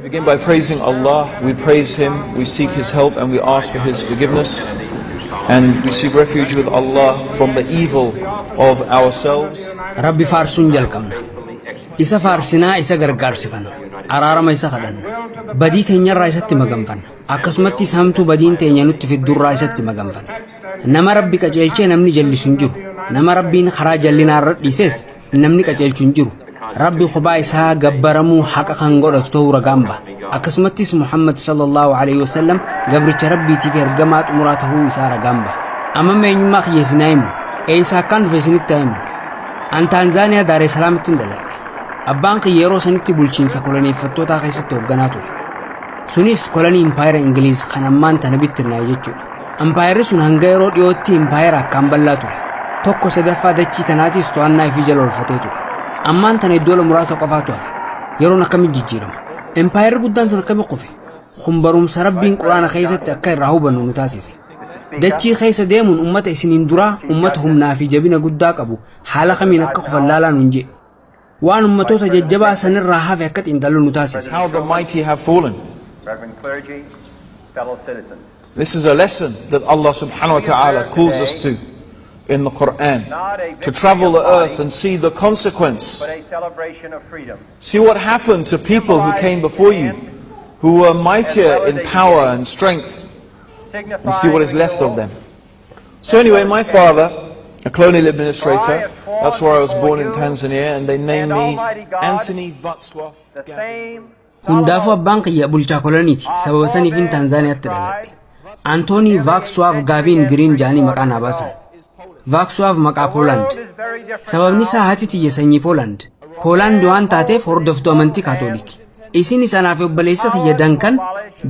begin by praising Allah. We praise Him, we seek His help, and we ask for His forgiveness. And we seek refuge with Allah from the evil of ourselves. Rabbi faarsuun jalqabna. Isa faarsinaa isa gargaarsifanna. Araarama isa kadhanna. Badii teenyarraa isatti maganfanna. Akkasumatti hamtuu badiin teenya nutti fiddurraa isatti maganfanna. Nama Rabbi qajeelchee namni jallisu hin jiru. Nama Rabbiin karaa jallinaarra dhiises namni qajeelchu hin jiru. Rabbi khubaa isaa gabbaramuu haqa kan godhatu ta'uu ragaan ba'a. Akkasumattis Muhammad sallallahu alaihi wasallam gabricha Rabbiitiif ergamaa xumuraa ta'uu isaa ragaan ba'a. Amma eenyummaa kiyyeessinaa himu. Eessa akkaan dhufe isinitti himu. An Taanzaaniyaa Daaree Salaamitti daladhe. Abbaan kiyya yeroo sanitti bulchiinsa koloneeffattootaa keessatti hoogganaa ture. Sunis kolonii Impaayera Ingiliiz kan ammaan tana bittirnaa'e jechuudha. Impaayerri sun hanga yeroo dhiyootti Impaayera akkaan bal'aa ture. Tokko sadaffaa dachii tanaatis to'annaa fi jala oolfatee ture. Ammaan tana iddoo muraasa qofaatu hafe. Yeroon akkamitti jijjiirama. Impaayerri guddaan sun akkamitti kufe. Kun barumsa Rabbiin Quraana keessatti akka irraa hubannu nu taasise. Dachii keessa deemuun ummata isiniin duraa ummata humnaa fi jabina guddaa qabu haala kamiin akka kufan laalaan hin jee. Waan ummatoota jajjabaa sanirraa hafe akka xiinxallu nu taasise. How the mighty have fallen. This is a lesson that Allah subhanahu wa ta'ala calls us to in the Quran, to travel the earth and see the consequence. See what happened to people who came before you, who were mightier in power and strength, and see what is left of them. So anyway, my father, a colonial administrator, that's where I was born in Tanzania, and they named me Anthony Wadsworth. Hundaafu abbaan kiyya bulchaa koloniiti sababa saniifin Tanzaaniyaatti dhaladhe. Antoonii Wadsworth Gaaviin Giriin jaanii maqaa naa baasan. Wadsworth maqaa Poolaand. Sababni isaa haati tiyya sanyii Poolaand. Poolaand waan taateef hordoftuu amantii Kaatooliki. Isin isaanaaf obboleessa kiyya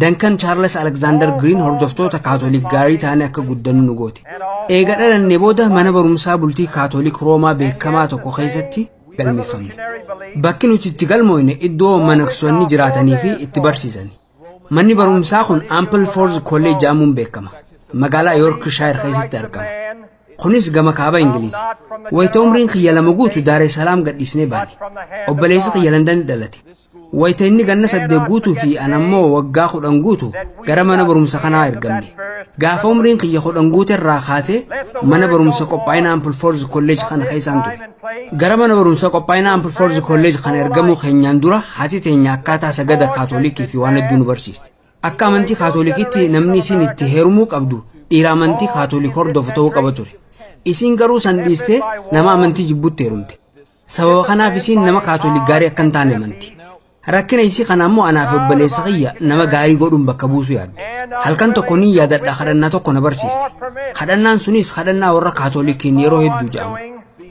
Dankan Charles Alexander Green hordoftoota Kaatoolik gaarii ta'anii akka guddannu nu goote. Eega dhalannee booda mana barumsaa bultii Kaatoolik Roomaa beekamaa tokko keessatti galmeeffamne. Bakki nuti itti galmoofne iddoo manaksoonni jiraatanii fi itti barsiisan. Manni barumsaa kun Ampleforth College jedhamuun beekama. Magaalaa Yorkshire keessatti argama. Kunis gama kaaba Ingiliiz. Wayita umriin kiyya 2 guutu Daaree Salaam gadhiisnee baane. Obboleessi kiyya London dhalate. Wayita inni ganna 8 guutuu fi anammoo waggaa 10 guutu gara mana barumsa kanaa ergamne. Gaafa umriin kiyya 10 guuterraa kaasee mana barumsa qophaa'ina Ampleforth College kana keessaan ture. Gara mana barumsa qophaa'ina Ampleforth College kana ergamuu keenyaan dura haati teenya akkaataa sagada Kaatoolikii fi waan hedduu nu barsiiste. Akka amantii Kaatoolikitti namni isin itti heerumuu qabdu dhiira amantii Kaatoolik hordofu ta'uu qaba ture. Isin garuu san dhiistee nama amantii jibbuutti heerumte. Sababa kanaaf isin nama Kaatoolik gaarii akka hin taane amanti. Rakkina isii kana ammoo anaaf obboleessa kiyya nama gaarii godhuun bakka buusu yaadde. Halkan tokko ni yaadadha kadhannaa tokko na barsiiste. Kadhannaan sunis kadhannaa warra Kaatoolikiin yeroo hedduu jedhamu.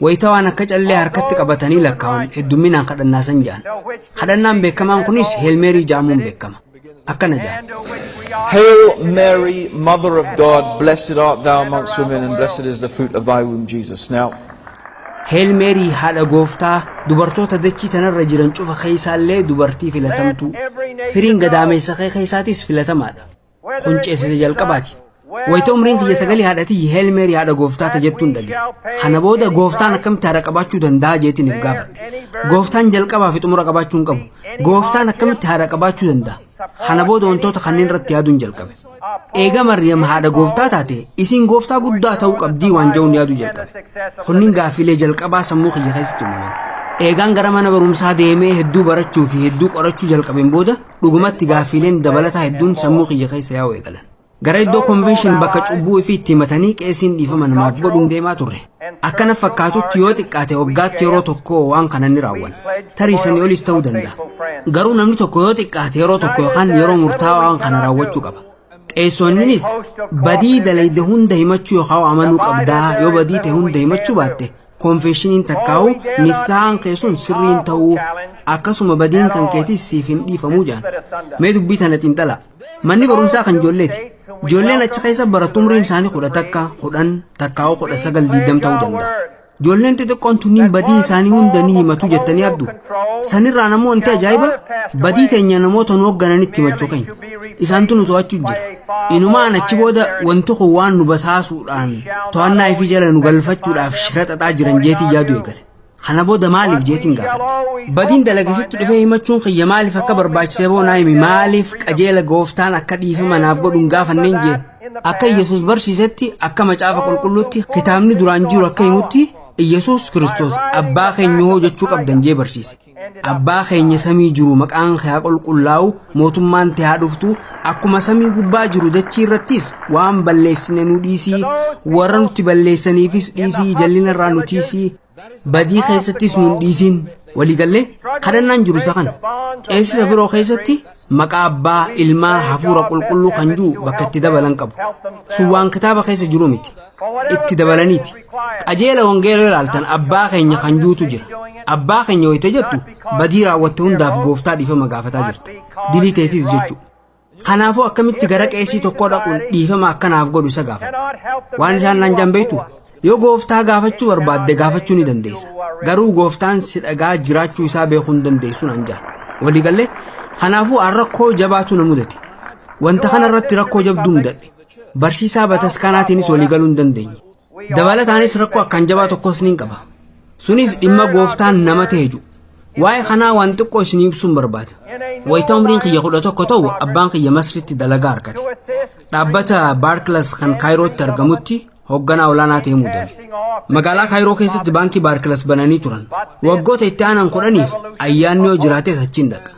Wayita waan akka callee harkatti qabatanii lakkaa'an hedduminaan kadhannaa san jedhan. Kadhannaan beekamaan kunis Hail Mary jedhamuun beekama. Akkana jedhan. Hail Mary, Mother of God, blessed art thou amongst women, and blessed is the fruit of thy womb, Jesus. Now, Hail Mary haadha gooftaa dubartoota dachii tanarra jiran cufa keessaallee dubartii filatamtu. Firiin gadaameessa keessaatis filatamaadha. Kun ceesisa jalqabaati. Wayita umriin kiyya 9 haadhatii Hail Mary haadha gooftaa jettuun dhage. Kana booda gooftaan akkamitti haadha qabaachuu danda'a jeetiniif gaafadhe. Gooftaan jalqabaa fi xumura qabaachuu hin qabu. Gooftaan akkamitti haadha qabaachuu danda'a? Kana booda wantoota kanneen irratti yaaduun jalqabe. Eega Maryam haadha gooftaa taate isin gooftaa guddaa ta'uu qabdii waan jedhuun yaaduu jalqabe. Kunniin gaaffilee jalqabaa sammuu kiyya keessatti uumaman. Eegaan gara mana barumsaa deemee hedduu barachuu fi hedduu qorachuu jalqabeen booda dhugumatti gaaffileen dabalataa hedduun sammuu kiyya keessa yaa'u eegalan. Gara iddoo konvenshin bakka cubbuu fi itti himatanii qeesiin dhiifama namaaf godhuun deemaa turre. Akkana fakkaatutti yoo xiqqaate waggaatti yeroo tokko waan kana ni raawwan. Tarii sanii olis ta'uu danda'a. Garuu namni tokko yoo xiqqaate yeroo tokko yookaan yeroo murtaawaa waan kana raawwachuu qaba. Qeessonnis badii dalayde hunda himachuu yookaan amanuu qabdaa yoo badii ta'e hunda himachuu baatte konfeshiniin takkaa'u nisaan keessuun sirriin ta'uu akkasuma badiin kan keetis siif hin dhiifamuu jedhan. Mee dubbii tana xiinxala. Manni barumsaa kan ijoolleeti. Ijoolleen achi keessa baratu umriin isaanii 10 takka 10 takkaa'u 19 20 ta'uu danda'a. Ijoolleen xixiqqoon tunniin badii isaanii hunda ni himatu jettanii yaaddu. Sanirraa namoo wanti ajaa'iba badii teenya namoota nu hooggananitti himachuu keenya. Isaantu nu to'achuu jira. Inumaan achi booda wanti kun waan nu basaasuudhaan to'annaa fi jala nu galfachuudhaaf shira xaxaa jiran jeetii yaadu eegale. kana booda maaliif jeetiin gaafadhe badiin dalagasitti dhufee himachuun kiyya maaliif akka barbaachisee boonaa himi maaliif qajeela gooftaan akka dhiifama naaf godhuun gaafanneen jeen akka Yesuus barsiisetti akka macaafa qulqulluutti kitaabni duraan jiru akka himutti Yesuus Kiristoos abbaa keenya jechuu qabdan jee barsiise abbaa keenya samii jiru maqaan kee qulqullaa'u mootummaan tee haa dhuftu akkuma samii gubbaa jiru dachii irrattis waan balleessine nu dhiisii warra nutti balleessaniifis dhiisii jallina irraa nu tiisii badii keessattis nu dhiisiin waliigallee kadhannaan jiru isa kana ceesisa biroo keessatti maqaa abbaa ilmaa hafuura qulqulluu kan jiru bakka itti dabalan qabu sun waan kitaaba keessa jiru miti itti dabalaniiti qajeela wangeelaa ilaaltan abbaa keenya kan jirutu jira abbaa keenya wayita jettu badii raawwatte hundaaf gooftaa dhiifama gaafataa jirta dilii teetis jechuudha kanaafuu akkamitti gara qeesii tokko dhaquun dhiifama akkanaaf godhu isa gaafata waan isaan naan jambeetu yoo gooftaa gaafachuu barbaadde gaafachuu ni dandeessa garuu gooftaan si dhagaa jiraachuu isaa beekuu hin dandeessu naan jaa waliigallee kanaafuu rakkoo jabaatu na mudate wanta kana irratti rakkoo jabduu mudadhe barsiisaa bataskaanaatiinis waliigaluu hin dandeenye dabalataanis rakkoo akkaan jabaa tokkos niin qaba sunis dhimma gooftaan nama ta'eju waa'ee kanaa waan xiqqoo isinii ibsuun barbaada wayita umriin kiyya 11 ta'u abbaan kiyya masritti dalagaa argate dhaabbata baarkilas kan kaayirootti argamutti hoogganaa olaanaa ta'ee muudame magaalaa kaayiroo keessatti baankii baarkilas bananii turan waggoota itti aanan 10f ayyaanni yoo jiraates achiin dhaqa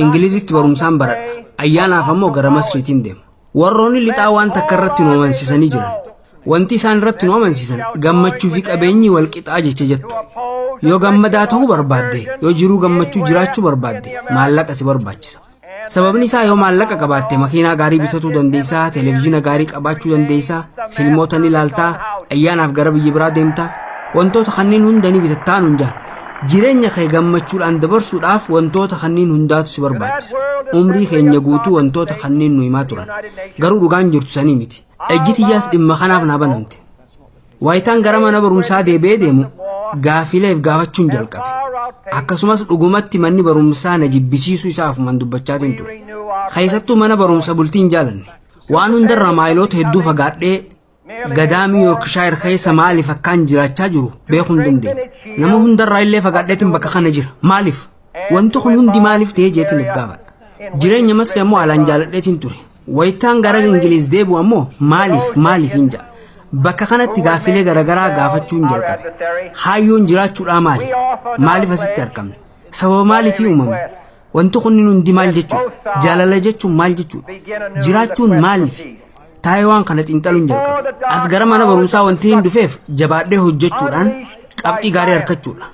ingilizitti barumsaan baradha ayyaanaaf ammoo gara masriitiin deema warroonni lixaa waan takka irratti nu amansiisanii jiran wanti isaan irratti nu amansiisan gammachuu fi qabeenyi wal qixaa jecha jettu yoo gammadaa ta'uu barbaadde yoo jiruu gammachuu jiraachuu barbaadde maallaqa si barbaachisa sababni isaa yoo maallaqa qabaatte makiinaa gaarii bitatuu dandeessaa televiziyoona gaarii qabaachuu dandeessaa filmoota ni ilaaltaa ayyaanaaf gara biyya biraa deemtaa wantoota kanneen hunda ni bitattaa nun jaan jireenya kee gammachuudhaan dabarsuudhaaf wantoota kanneen hundaatu si barbaachisa umrii keenya guutuu wantoota kanneen nu himaa turan garuu dhugaan jirtu sanii miti ejjitiyyaas dhimma kanaaf naa banamte waayitaan gara mana barumsaa deebi'ee deemu gaafileef gaafachuun jalqabe akkasumas dhugumatti manni barumsaa na jibbisiisuu isaaf man dubbachaatiin ture keessattuu mana barumsa bultiin jaalanne waan hundarraa maayiloota hedduu fagaadhee gadaamii yoorkshaayir keessa maaliif akkaan jiraachaa jiru beekuu hin dandeenye nama hundarraa illee fagaadheetiin bakka kana jira maaliif wanti kun hundi maaliif ta'ee jeetiniif gaafadha jireenya masri ammoo alaan jaaladheetiin ture wayitaan gara ingiliz deebi'u ammoo maaliif hin jaa bakka kanatti gaafilee garagaraa gaafachuun jalqabe hayyoon jiraachuudhaa maaliif asitti argamne sababa maaliif uumamne wanti kunniin hundi maal jechuudha jaalala jechuun maal jechuudha jiraachuun maaliif taa'ee waan kana xiinxaluun jalqabe as gara mana barumsaa wanti hin dhufeef jabaadhee hojjechuudhaan qabxii gaarii argachuudha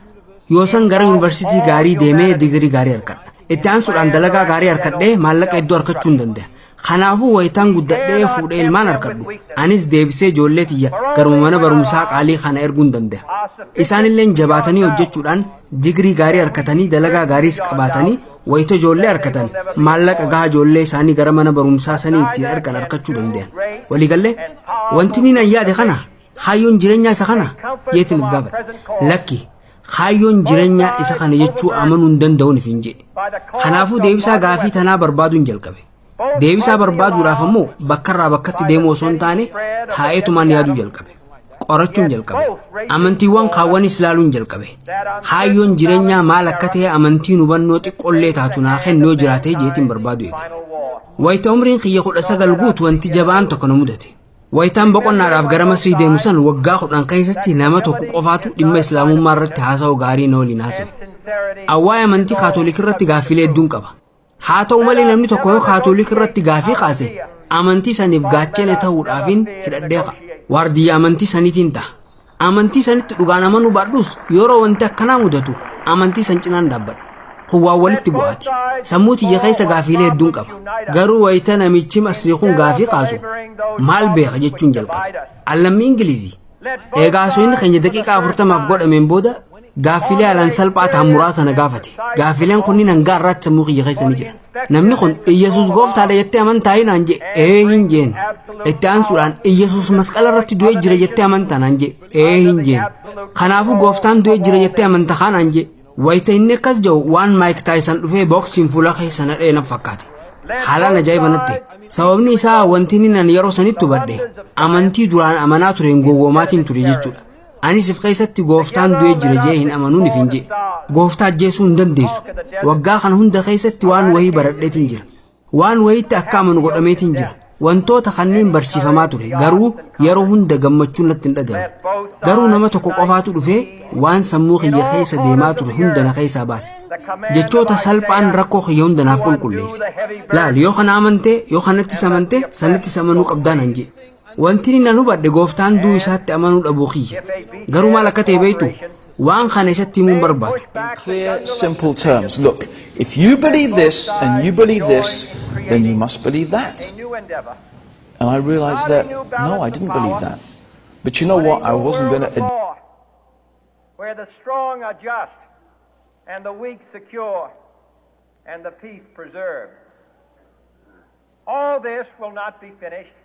yoo san gara yuunivarsiitii gaarii deemee digirii gaarii argadha itti aansuudhaan dalagaa gaarii argadhee maallaqa hedduu argachuu hin danda'a kanaafuu wayitaan guddadhee fuudhee ilmaan argadhu anis deebisee ijoollee tiyya garuma mana barumsaa qaalii kana erguu hin danda'a isaanillee jabaatanii hojjechuudhaan digirii gaarii argatanii dalagaa gaariis qabaatanii wayita ijoollee argatan maallaqa gahaa ijoollee isaanii gara mana barumsaa sanii ittiin argan argachuu danda'an waliigallee wanti niin ayyaade kana hayyoon jireenyaa isa kana jeetiin of gaafata lakki hayyoon jireenyaa isa kana jechuu amanuu hin danda'uun hin jedhe kanaafuu deebisaa gaafii tanaa barbaaduun jalqabe deebisaa barbaaduudhaaf ammoo bakkarraa bakkatti deemuu osoo hin taane taa'eetumaan yaaduu jalqabe qorachuun jalqabe amantiiwwan kaawwanis ilaaluun jalqabe hayyoon jireenyaa maal akka ta'e amantiin hubannoo xiqqollee taatu naa kennoo jiraatee jeetiin barbaadu eege wayita umriin kiyya 19 guutu wanti jabaan tokko na mudate wayitaan boqonnaadhaaf gara masrii deemu san waggaa 10 keessatti nama tokko qofaatu dhimma islaamummaa irratti haasa'u gaarii na waliin haasa'e awwaa'ee amantii kaatoolikii irratti gaaffilee hedduun qaba haa ta'u malee namni tokko yoo kaatoolikii irratti gaafii kaase amantii saniif gaachana ta'uudhaafin hidhadhee qa'a waardiyyaa amantii saniitiin ta'a amantii sanitti dhugaan amanuu baadhuus yeroo wanti akkanaa mudatu amantii san cinaan dhaabbadha huwwaan walitti bu'aati sammuu tiyya keessa gaafiilee hedduun qaba garuu wayita namichi masrii kun gaafii kaasu maal beeka jechuun jalqaba allammii ingilizii eegaa osoo inni keenya daqiiqaa 40 godhameen booda gaafilee alaan salphaa ta'an muraasa na gaafate gaafileen kunniin hanga har'aatti sammuu kiyya keessa ni jira namni kun Iyesuus gooftaadha jettee amantaa naan jedhe hin jeen itti aansuudhaan Iyesuus masqala irratti du'ee jira jettee amantaa naan jedhe hin jeen kanaafuu gooftaan du'ee jira jettee amantaa naan jedhe wayita inni akkas jedhu waan Maayik Taayisan dhufee booksiin fuula keessa na dhee na fakkaate haalaan ajaa'iba natti sababni isaa wanti inni nan yeroo sanitti hubadhe amantii duraan amanaa ture gowwoomaatiin ture jechuudha Anis if keessatti gooftaan du'ee jira jee hin amanuun if hin jee. Gooftaa ajjeesuu hin dandeessu. Waggaa kana hunda keessatti waan wayii baradheetiin jira. Waan wayiitti akka amanu godhameetiin jira. Wantoota kanneen barsiifamaa ture garuu yeroo hunda gammachuun natti hin dhagahame. Garuu nama tokko qofaatu dhufee waan sammuu kiyya keessa deemaa ture hunda na keessaa baase. Jechoota salphaan rakkoo kiyya hunda naaf qulqulleesse. Laal yoo kana amantee yoo kanattis amantee sanattis amanuu qabdaan han jedhe. Wanti inni nan hubadhe gooftaan du'uu isaatti amanuu dhabuu kiyya. Garuu maal akka ta'e beektu waan kana isatti himuun barbaadu. In clear, simple terms. Look, if you believe this and you believe this, then you must believe that. And I realized that, no, I didn't believe that. But you know what? I wasn't going to... Where the strong are just, and the weak secure, and the peace preserved. All this will not be finished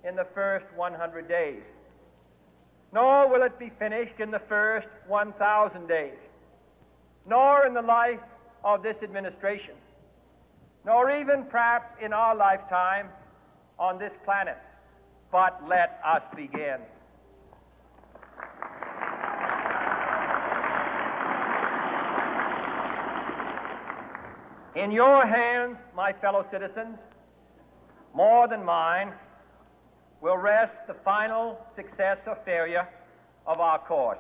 in the first 100 days. Nor will it be finished in the first 1,000 days. Nor in the life of this administration. Nor even perhaps in our lifetime on this planet. But let us begin. In your hands, my fellow citizens, more than mine, will rest the final success or failure of our course.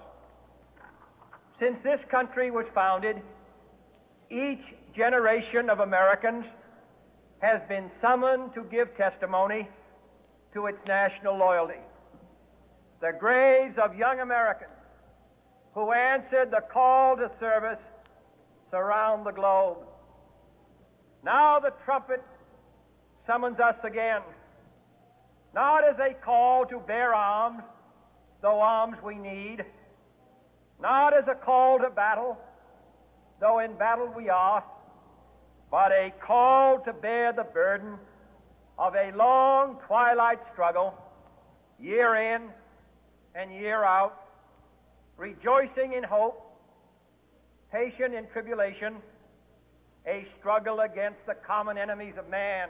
Since this country was founded, each generation of Americans has been summoned to give testimony to its national loyalty. The graves of young Americans who answered the call to service surround the globe. Now the trumpet summons us again, not as a call to bear arms, though arms we need, not as a call to battle, though in battle we are, but a call to bear the burden of a long twilight struggle, year in and year out, rejoicing in hope, patient in tribulation, a struggle against the common enemies of man,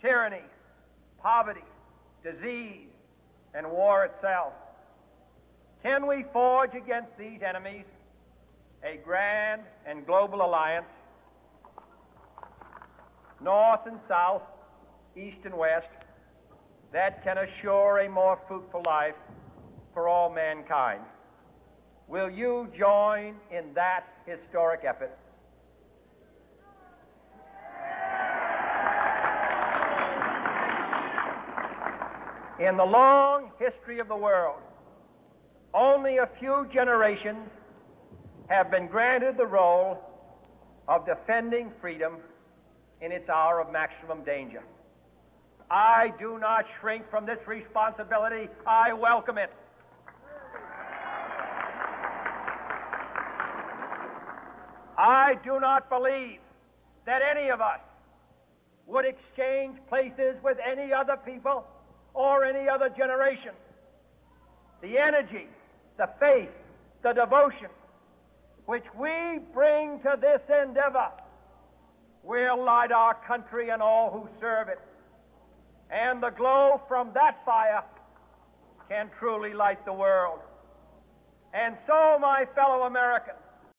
tyranny, poverty, disease, and war itself. Can we forge against these enemies a grand and global alliance, north and south, east and west, that can assure a more fruitful life for all mankind? Will you join in that historic effort? In the long history of the world, only a few generations have been granted the role of defending freedom in its hour of maximum danger. I do not shrink from this responsibility. I welcome it. I do not believe that any of us would exchange places with any other people or any other generation. The energy, the faith, the devotion which we bring to this endeavor will light our country and all who serve it. And the glow from that fire can truly light the world. And so, my fellow Americans,